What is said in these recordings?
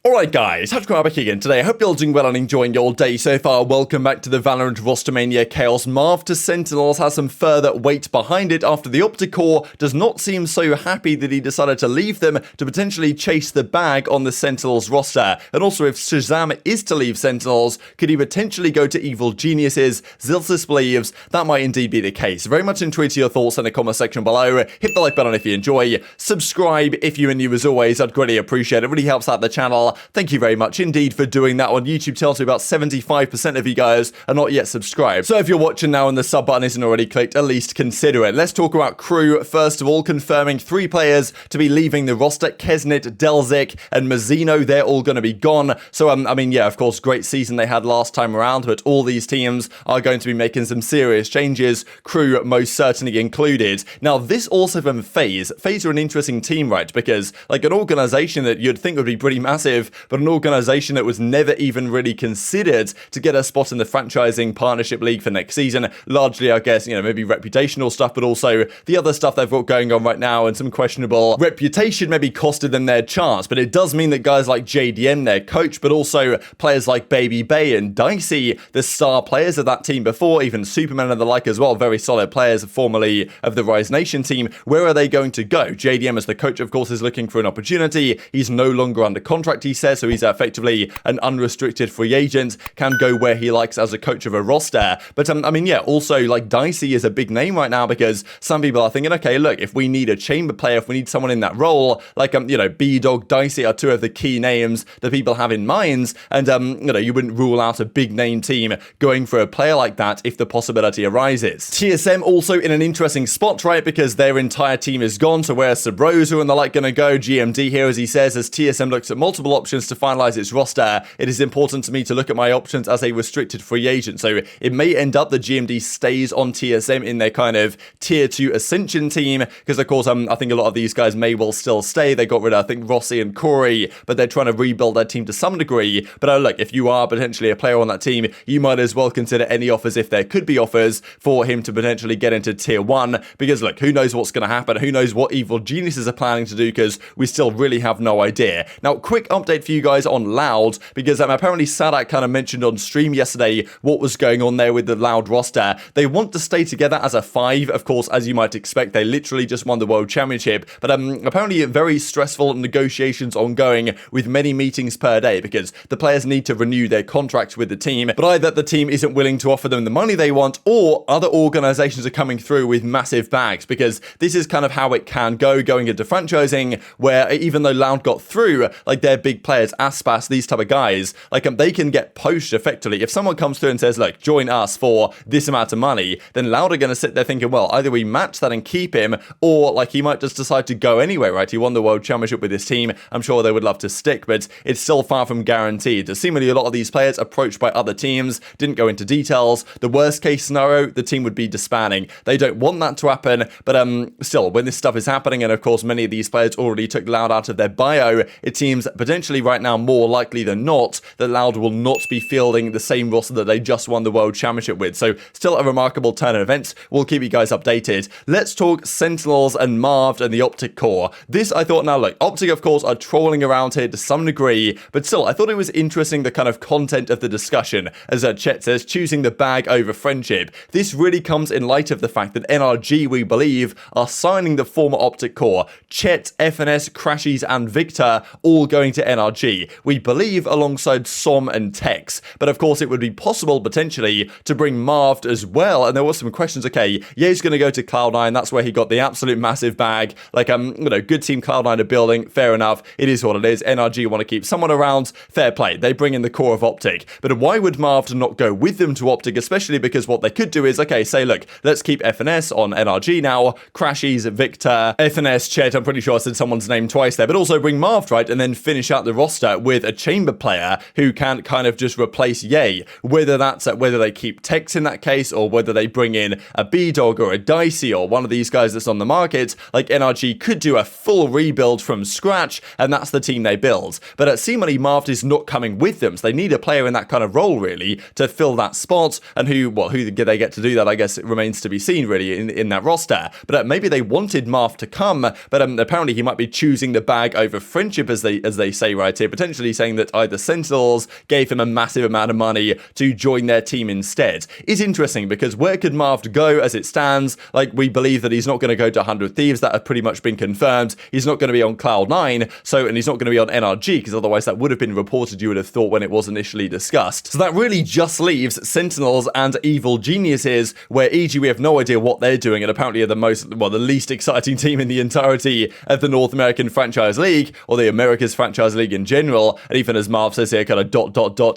Alright guys, TacticalRab back again today. I hope you're all doing well and enjoying your day so far. Welcome back to the VALORANT Rostermania Chaos. Marved to Sentinels has some further weight behind it after the OpTic core does not seem so happy that he decided to leave them to potentially chase the bag on the Sentinels roster. And also if ShahZaM is to leave Sentinels, could he potentially go to Evil Geniuses? Zilsis believes that might indeed be the case. Very much intrigued to your thoughts in the comment section below. Hit the like button if you enjoy. Subscribe if you're new as always. I'd greatly appreciate it. It really helps out the channel. Thank you very much indeed for doing that. On YouTube tells me about 75% of you guys are not yet subscribed. So if you're watching now and the sub button isn't already clicked, at least consider it. Let's talk about crew. First of all, confirming 3 players to be leaving the roster. cNed, Delzik, and Mazzino. They're all going to be gone. So, I mean, yeah, of course, great season they had last time around, but all these teams are going to be making some serious changes. Crew most certainly included. Now, this also from FaZe. FaZe are an interesting team, right? Because, like, an organization that you'd think would be pretty massive, but an organization that was never even really considered to get a spot in the franchising partnership league for next season. Largely, I guess, you know, maybe reputational stuff, but also the other stuff they've got going on right now and some questionable reputation maybe costed them their chance. But it does mean that guys like JDM, their coach, but also players like babybay and Dicey, the star players of that team before, even Superman and the like as well, very solid players formerly of the Rise Nation team. Where are they going to go? JDM as the coach, of course, is looking for an opportunity. He's no longer under contract, he says, so he's effectively an unrestricted free agent, can go where he likes as a coach of a roster. But I mean, yeah, also like Dicey is a big name right now because some people are thinking, okay, look, if we need a chamber player, if we need someone in that role, like you know, B-Dog, Dicey are 2 of the key names that people have in minds, and you know, you wouldn't rule out a big name team going for a player like that if the possibility arises. TSM also in an interesting spot, right, because their entire team is gone, so where's Sabrosa and the like gonna go? GMD here, as he says, as TSM looks at multiple options to finalize its roster, it is important to me to look at my options as a restricted free agent. So it may end up that GMD stays on TSM in their kind of tier 2 ascension team, because of course I think a lot of these guys may well still stay. They got rid of, I think, Rossi and Corey, but they're trying to rebuild their team to some degree. But look, if you are potentially a player on that team, you might as well consider any offers, if there could be offers, for him to potentially get into tier 1, because look, who knows what's going to happen, who knows what Evil Geniuses are planning to do, because we still really have no idea. Now, quick update for you guys on Loud, because apparently Sadak kind of mentioned on stream yesterday what was going on there with the Loud roster. They want to stay together as a 5, of course, as you might expect. They literally just won the World Championship, but apparently very stressful negotiations ongoing with many meetings per day, because the players need to renew their contracts with the team, but either the team isn't willing to offer them the money they want, or other organizations are coming through with massive bags, because this is kind of how it can go going into franchising, where even though Loud got through, like their big players, Aspas, these type of guys, like they can get poached effectively. If someone comes through and says, look, join us for this amount of money, then Loud are going to sit there thinking, well, either we match that and keep him, or like he might just decide to go anyway, right? He won the World Championship with his team. I'm sure they would love to stick, but it's still far from guaranteed. Seemingly a lot of these players approached by other teams, didn't go into details. The worst case scenario, the team would be disbanding. They don't want that to happen, but still, when this stuff is happening, and of course many of these players already took Loud out of their bio, it seems potentially right now more likely than not that Loud will not be fielding the same roster that they just won the World Championship with. So still a remarkable turn of events. We'll keep you guys updated. Let's talk Sentinels and Marved and the OpTic core. This, I thought, now look, OpTic of course are trolling around here to some degree, but still I thought it was interesting the kind of content of the discussion. As Chet says, choosing the bag over friendship. This really comes in light of the fact that NRG, we believe, are signing the former OpTic core. Chet, FNS, Crashies and Victor all going to NRG. We believe alongside SOM and Tex, but of course it would be possible potentially to bring Marved as well. And there were some questions. Okay, Ye's going to go to Cloud9. That's where he got the absolute massive bag. Like you know, good team Cloud9 are building. Fair enough. It is what it is. NRG want to keep someone around. Fair play. They bring in the core of OpTic. But why would Marved not go with them to OpTic? Especially because what they could do is, okay, say, look, let's keep FNS on NRG now. Crashies, Victor, FNS, Chet. I'm pretty sure I said someone's name twice there, but also bring Marved, right? And then finish out the roster with a chamber player who can kind of just replace Ye. Whether that's whether they keep Tex in that case, or whether they bring in a B-Dog or a Dicey or one of these guys that's on the market, like NRG could do a full rebuild from scratch, and that's the team they build. But seemingly Marved is not coming with them, so they need a player in that kind of role really to fill that spot. And who they get to do that, I guess it remains to be seen really in that roster. But maybe they wanted Marved to come, but apparently he might be choosing the bag over friendship, as they say say right here, potentially saying that either Sentinels gave him a massive amount of money to join their team instead. Is interesting because where could Marved go as it stands? Like, we believe that he's not going to go to 100 Thieves. That have pretty much been confirmed. He's not going to be on Cloud9, and he's not going to be on NRG, because otherwise that would have been reported, you would have thought, when it was initially discussed. So that really just leaves Sentinels and Evil Geniuses, where EG, we have no idea what they're doing, and apparently are the least exciting team in the entirety of the North American Franchise League, or the America's Franchise League in general. And even as Marv says here, kind of ...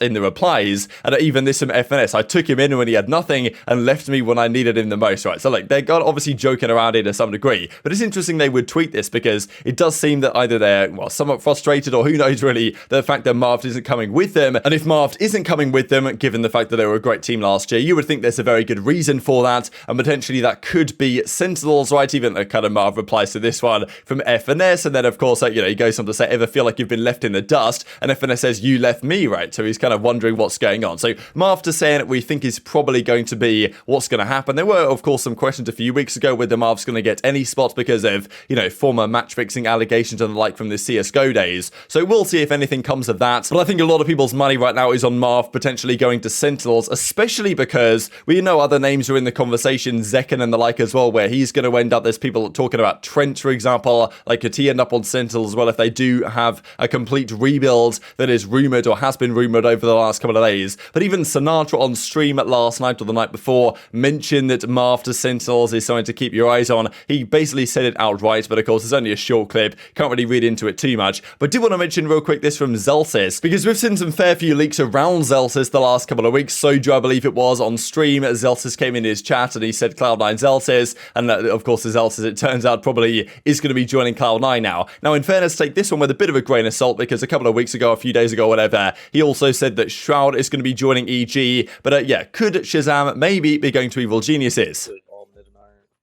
in the replies, and even this from FNS, I took him in when he had nothing and left me when I needed him the most, right? So like, they're obviously joking around here to some degree, but it's interesting they would tweet this, because it does seem that either they're, well, somewhat frustrated, or who knows really, the fact that Marved isn't coming with them. And if Marved isn't coming with them, given the fact that they were a great team last year, you would think there's a very good reason for that, and potentially that could be Sentinels, right? Even the kind of Marv replies to this one from FNS, and then of course, like, he goes on to say, ever feel like you've been left in the dust? And FNS says, you left me, right? So he's kind of wondering what's going on. So Marv to saying it, we think is probably going to be what's going to happen. There were, of course, some questions a few weeks ago whether Marv's going to get any spots because of, former match fixing allegations and the like from the CSGO days. So we'll see if anything comes of that. But I think a lot of people's money right now is on Marv potentially going to Sentinels, especially because we know other names are in the conversation, zyppan and the like as well, where he's going to end up. There's people talking about Trent, for example. Like, could he end up on Sentinels as well if they do have a complete rebuild that is rumored, or has been rumored over the last couple of days? But even Sinatraa on stream last night or the night before mentioned that Marv to Sentinels is something to keep your eyes on. He basically said it outright, but of course it's only a short clip, can't really read into it too much. But did want to mention real quick this from Zelsis, because we've seen some fair few leaks around Zelsis the last couple of weeks. Soju, I believe it was, on stream, Zelsis came in his chat and he said Cloud9 Zelsis, and of course the Zelsis, it turns out, probably is going to be joining Cloud9 now. Now, in fairness, take this one with a bit of a grain of salt, because a couple of weeks ago, a few days ago, whatever, he also said that Shroud is going to be joining EG. But yeah, could ShahZaM maybe be going to Evil Geniuses?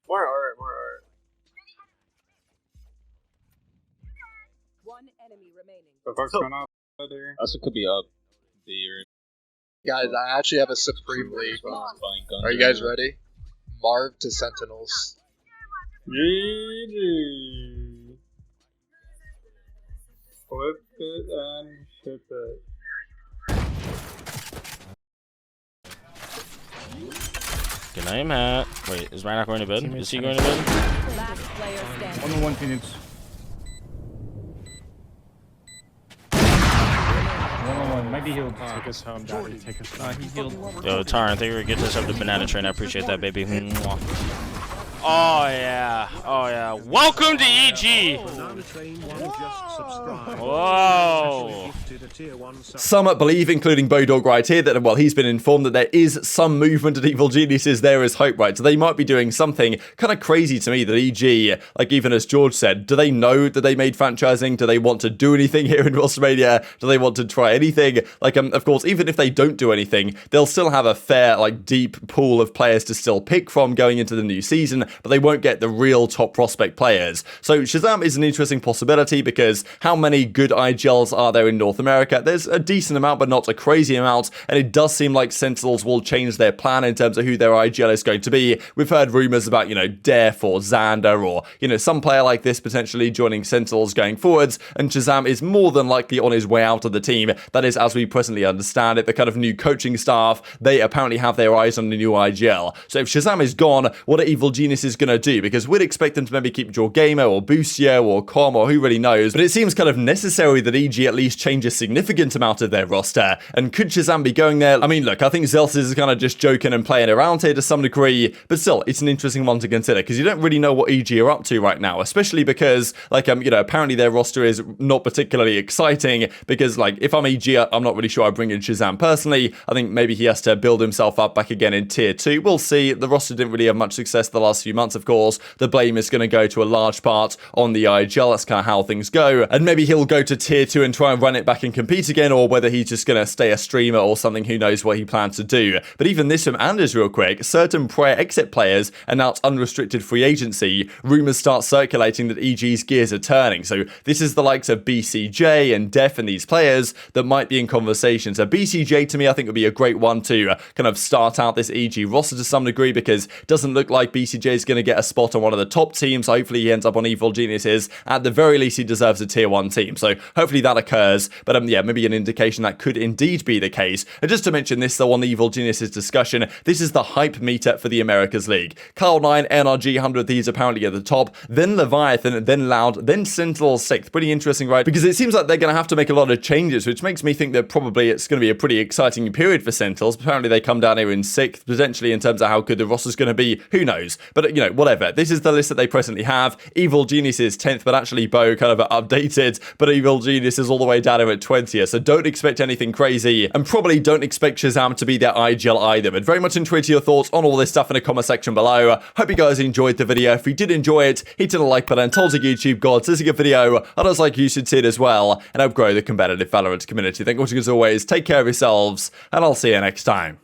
More art. One enemy remaining. The fuck's going on there? Also could be up. Guys, I actually have a Supreme League. Are you guys ready? Marv to Sentinels. GG. Flip it and ship it. Good night, Matt. Wait, is Ryan going to bed? Is he going to bed? Last player standing. 1-on-1 Phoenix. 1-on-1. Might be healed. Take us home, Daddy. Take us home. He's healed. Yo, Taran, I think we're getting this up the banana train. I appreciate that, baby. Mwah. Oh yeah. Oh yeah. Welcome to EG. Whoa. Some believe, including Bodog right here, that, well, he's been informed that there is some movement at Evil Geniuses. There is hope, right? So they might be doing something kind of crazy to me that EG, like even as George said, do they know that they made franchising? Do they want to do anything here in Rostermania? Do they want to try anything? Like, of course, even if they don't do anything, they'll still have a fair, like, deep pool of players to still pick from going into the new season, but they won't get the real top prospect players. So ShahZaM is an interesting possibility, because how many good IGLs are there in North America? There's a decent amount, but not a crazy amount, and it does seem like Sentinels will change their plan in terms of who their IGL is going to be. We've heard rumors about, Dephh or Xander, or, some player like this potentially joining Sentinels going forwards, and ShahZaM is more than likely on his way out of the team. That is, as we presently understand it, the kind of new coaching staff, they apparently have their eyes on the new IGL. So if ShahZaM is gone, what are Evil Geniuses going to do? Because we'd expect them to maybe keep Jorgamer or Boostio or Com, or who really knows, but it seems kind of necessary that EG at least change a significant amount of their roster. And could ShahZaM be going there? I mean, look, I think Zelsis is kind of just joking and playing around here to some degree, but still, it's an interesting one to consider, because you don't really know what EG are up to right now, especially because, like, apparently their roster is not particularly exciting, because, like, if I'm EG, I'm not really sure I bring in ShahZaM personally. I think maybe he has to build himself up back again in tier 2. We'll see. The roster didn't really have much success the last few months, of course. The blame is going to go to a large part on the IGL. That's kind of how things go. And maybe he'll go to tier 2 and try and run it back and compete again, or whether he's just going to stay a streamer or something. Who knows what he plans to do. But even this from Anders real quick. Certain prior exit players announce unrestricted free agency. Rumors start circulating that EG's gears are turning. So this is the likes of BCJ and Dephh and these players that might be in conversation. So BCJ to me, I think would be a great one to kind of start out this EG roster to some degree, because it doesn't look like BCJ is going to get a spot on one of the top teams. Hopefully he ends up on Evil Geniuses. At the very least, he deserves a tier 1 team. So hopefully that occurs. But yeah, maybe an indication that could indeed be the case. And just to mention this, though, on the Evil Geniuses discussion, this is the hype meter for the Americas League. Carl9, NRG, 100 Thieves apparently at the top, then Leviathan, then Loud, then Sentinels 6th. Pretty interesting, right? Because it seems like they're going to have to make a lot of changes, which makes me think that probably it's going to be a pretty exciting period for Sentinels. Apparently they come down here in 6th, potentially in terms of how good the roster's going to be. Who knows? But, you know, whatever. This is the list that they presently have. Evil Geniuses 10th, but actually Bo kind of updated, but Evil Genius is all the way down here at 20th. So don't expect anything crazy, and probably don't expect ShahZaM to be their IGL either. But very much enjoyed your thoughts on all this stuff in the comment section below. Hope you guys enjoyed the video. If you did enjoy it, hit the like button, told the YouTube gods this is a good video, and I was like you should see it as well, and help grow the competitive Valorant community. Thank you as always, take care of yourselves, and I'll see you next time.